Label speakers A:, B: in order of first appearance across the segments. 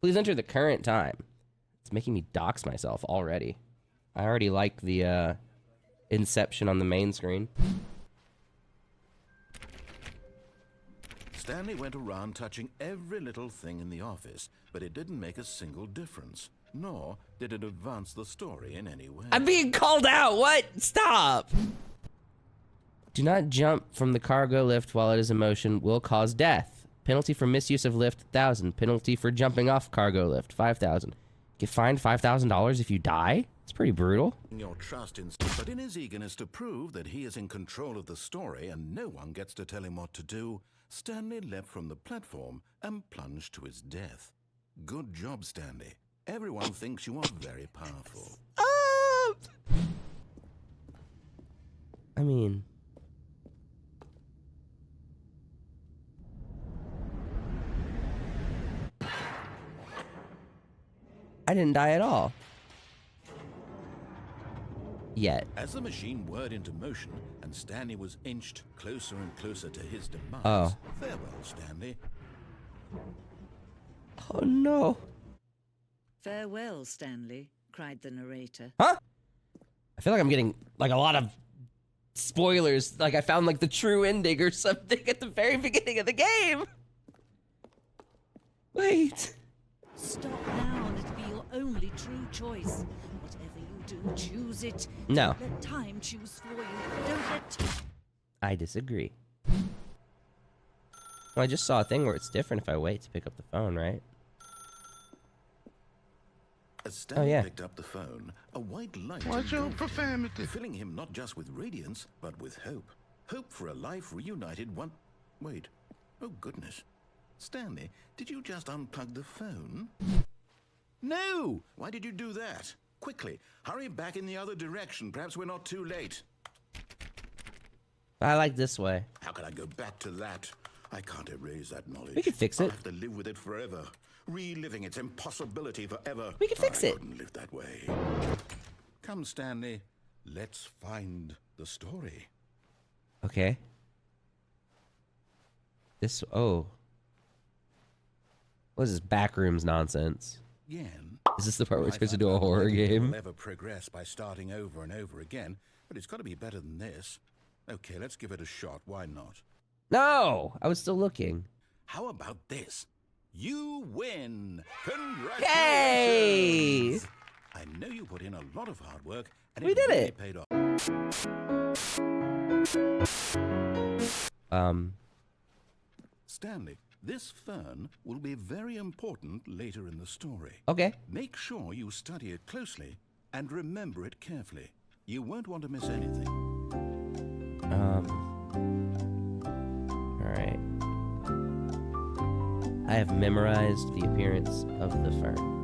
A: Please enter the current time. It's making me dox myself already. I already like the Inception on the main screen.
B: Stanley went around touching every little thing in the office, but it didn't make a single difference, nor did it advance the story in any way.
A: I'm being called out. What? Stop. Do not jump from the cargo lift while it is in motion. Will cause death. Penalty for misuse of lift, 1,000. Penalty for jumping off cargo lift, 5,000. Get fined $5,000 if you die? It's pretty brutal.
B: Your trust in, but in his eagerness to prove that he is in control of the story and no one gets to tell him what to do, Stanley leapt from the platform and plunged to his death. Good job, Stanley. Everyone thinks you are very powerful.
A: I mean... I didn't die at all. Yet.
B: As the machine whirred into motion and Stanley was inched closer and closer to his demise, farewell, Stanley.
A: Oh no.
C: Farewell, Stanley, cried the narrator.
A: Huh? I feel like I'm getting like a lot of spoilers. Like I found like the true ending or something at the very beginning of the game. Wait.
C: Stop now and it'll be your only true choice. Whatever you do, choose it.
A: No.
C: Don't let time choose for you. Don't let...
A: I disagree. Well, I just saw a thing where it's different if I wait to pick up the phone, right?
B: As Stanley picked up the phone, a white light
D: Watch your profanity.
B: filling him not just with radiance, but with hope. Hope for a life reunited one... Wait. Oh, goodness. Stanley, did you just unplug the phone? No! Why did you do that? Quickly, hurry back in the other direction. Perhaps we're not too late.
A: I like this way.
B: How can I go back to that? I can't erase that knowledge.
A: We can fix it.
B: I'll have to live with it forever. Reliving its impossibility forever.
A: We can fix it.
B: I couldn't live that way. Come, Stanley. Let's find the story.
A: Okay. This... Oh. What is this backrooms nonsense?
B: Yen.
A: Is this the part where we're
B: I
A: supposed to
B: find
A: do a
B: out
A: horror
B: that people
A: game?
B: will never progress by starting over and over again, but it's got to be better than this. Okay, let's give it a shot. Why not?
A: No! I was still looking.
B: How about this? You win! Congratulations!
A: Yay!
B: I know you put in a lot of hard work, and
A: We
B: it
A: did
B: really
A: it.
B: paid off. Stanley, this fern will be very important later in the story.
A: Okay.
B: Make sure you study it closely and remember it carefully. You won't want to miss anything.
A: Alright. I have memorized the appearance of the fern.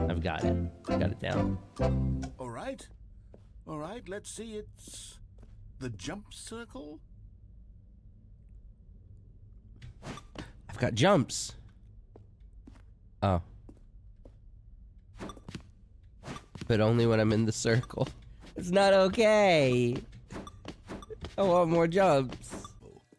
A: I've got it. Got it down.
B: All right. All right, let's see. It's the jump circle.
A: I've got jumps. Oh. But only when I'm in the circle. It's not okay. I want more jumps.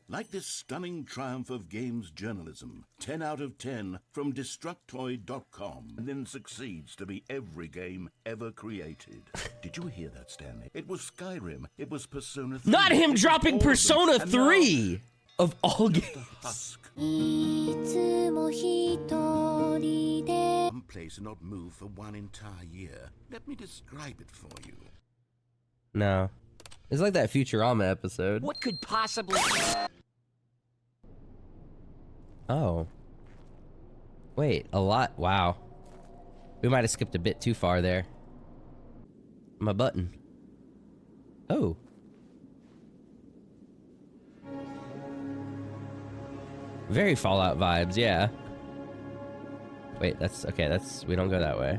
B: Like this stunning triumph of games journalism, 10 out of 10 from Destructoid.com, and then succeeds to be every game ever created. Did you hear that, Stanley? It was Skyrim. It was Persona 3.
A: Not him dropping Persona
B: And
A: 3 of all
B: now,
A: games.
B: Husk.
E: いつも一人で
B: One place and not move for one entire year. Let me describe it for you.
A: No. It's like that Futurama episode.
F: What could possibly...
A: Oh. Wait, a lot. Wow. We might have skipped a bit too far there. My button. Oh. Very Fallout vibes, yeah. Wait, that's... Okay, that's... We don't go that way.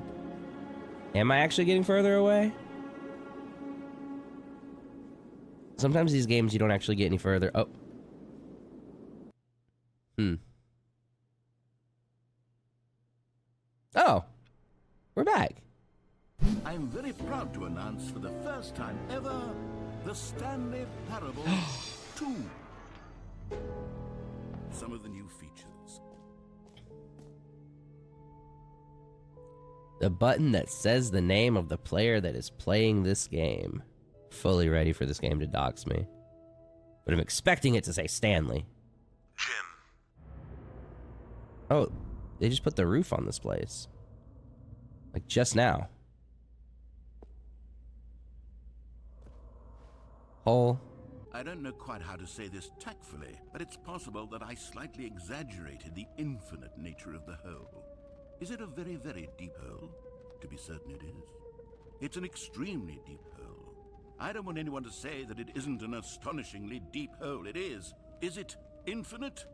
A: Am I actually getting further away? Sometimes these games you don't actually get any further. Oh. Oh. We're back.
B: I'm very proud to announce for the first time ever, the Stanley Parable 2. Some of the new features.
A: The button that says the name of the player that is playing this game. Fully ready for this game to dox me. But I'm expecting it to say Stanley.
D: Jim.
A: Oh, they just put the roof on this place. Like just now. Hole.
B: I don't know quite how to say this tactfully, but it's possible that I slightly exaggerated the infinite nature of the hole. Is it a very, very deep hole? To be certain it is. It's an extremely deep hole. I don't want anyone to say that it isn't an astonishingly deep hole. It is. Is it infinite?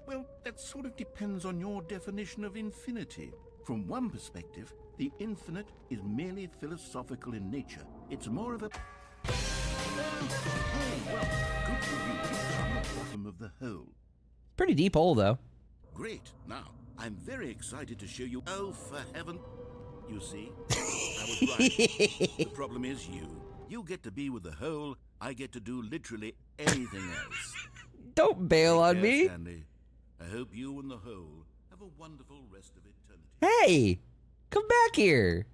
B: Well, that sort of depends on your definition of infinity. From one perspective, the infinite is merely philosophical in nature. It's more of a... Oh, well, good for you. You've come at the bottom of the hole.
A: Pretty deep hole, though.
B: Great. Now, I'm very excited to show you... Oh, for heaven... You see? I was right. The problem is you. You get to be with the hole. I get to do literally anything else.
A: Don't bail on me.
B: Stanley. I hope you and the hole have a wonderful rest of eternity.
A: Hey! Come back here!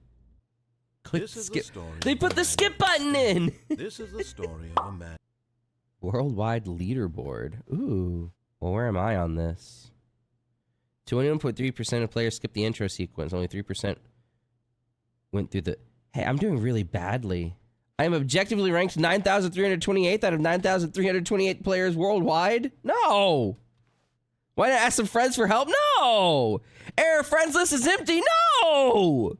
A: Click
D: This is
A: skip.
D: the story
A: They
D: of
A: put
D: a
A: the
D: man.
A: skip button in!
D: This is the story of a man.
A: Worldwide leaderboard. Ooh. Well, where am I on this? 21.3% of players skipped the intro sequence. Only 3% went through the... Hey, I'm doing really badly. I am objectively ranked 9,328th out of 9,328 players worldwide? No! Why not ask some friends for help? No! Error friends list is empty? No!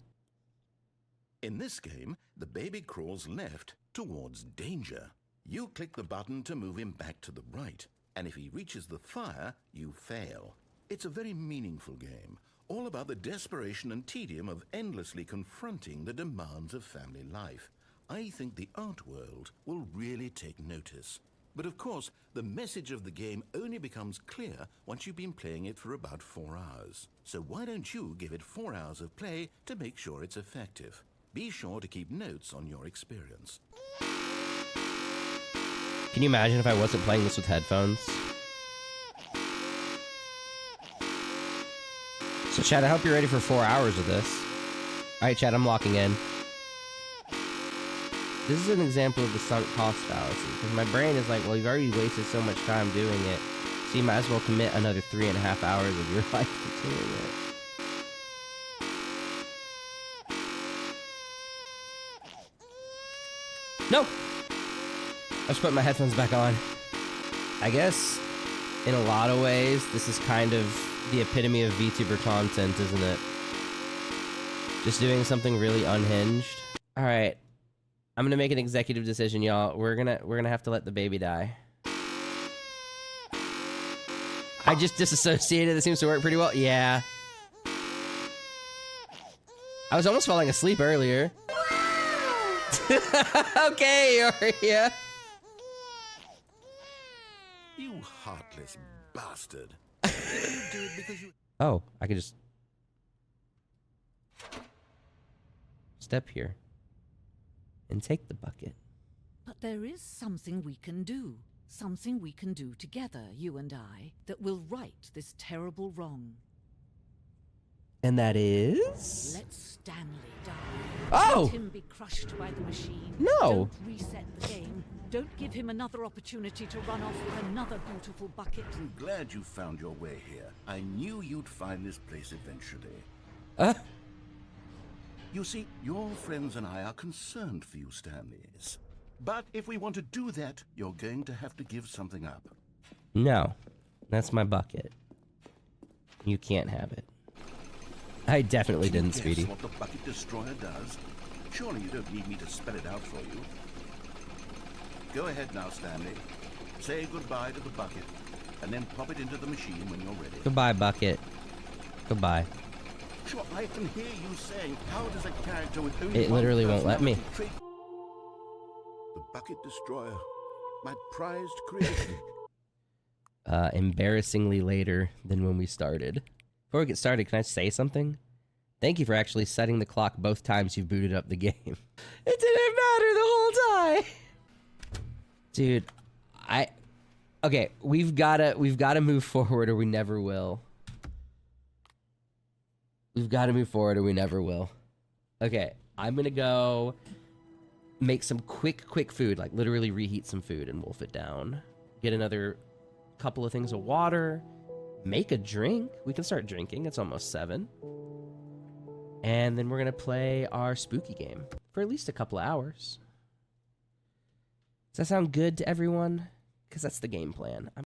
B: In this game, the baby crawls left towards danger. You click the button to move him back to the right, and if he reaches the fire, you fail. It's a very meaningful game, all about the desperation and tedium of endlessly confronting the demands of family life. I think the art world will really take notice. But of course, the message of the game only becomes clear once you've been playing it for about 4 hours. So why don't you give it 4 hours of play to make sure it's effective? Be sure to keep notes on your experience.
A: Can you imagine if I wasn't playing this with headphones? So Chad, I hope you're ready for 4 hours of this. Alright Chad, I'm locking in. This is an example of the sunk cost fallacy, because my brain is like, well, you've already wasted so much time doing it, so you might as well commit another 3.5 hours of your life to doing it. No! I just put my headphones back on. I guess, in a lot of ways, this is kind of the epitome of VTuber content, isn't it? Just doing something really unhinged. Alright. I'm gonna make an executive decision, y'all. We're gonna have to let the baby die. I just disassociated. That seems to work pretty well. Yeah. I was almost falling asleep earlier. Okay, Oria.
B: You heartless bastard. You do it because you...
A: Oh, I could just step here and take the bucket.
C: But there is something we can do. Something we can do together, you and I, that will right this terrible wrong.
A: And that is?
C: Let Stanley die.
A: Oh!
C: Let him be crushed by the machine.
A: No!
C: Don't reset the game. Don't give him another opportunity to run off with another beautiful bucket.
B: I'm glad you found your way here. I knew you'd find this place eventually. You see, your friends and I are concerned for you, Stanleys. But if we want to do that, you're going to have to give something up.
A: No. That's my bucket. You can't have it. I definitely
B: Can you
A: didn't,
B: guess
A: Speedy.
B: what the bucket destroyer does? Surely you don't need me to spell it out for you. Go ahead now, Stanley. Say goodbye to the bucket, and then pop it into the machine when you're ready.
A: Goodbye, bucket. Goodbye.
B: Sure, I can hear you saying, how does a character with only
A: It
B: one
A: literally won't let me.
B: personality trait... The bucket destroyer. My prized creation.
A: Embarrassingly later than when we started. Before we get started, can I say something? Thank you for actually setting the clock both times you booted up the game. It didn't matter the whole time. Dude, okay, we've gotta move forward or we never will. We've gotta move forward or we never will. Okay, I'm gonna go make some quick food, like literally reheat some food and wolf it down. Get another couple of things of water. Make a drink. We can start drinking. It's almost 7. And then we're gonna play our spooky game for at least a couple of hours. Does that sound good to everyone? Because that's the game plan.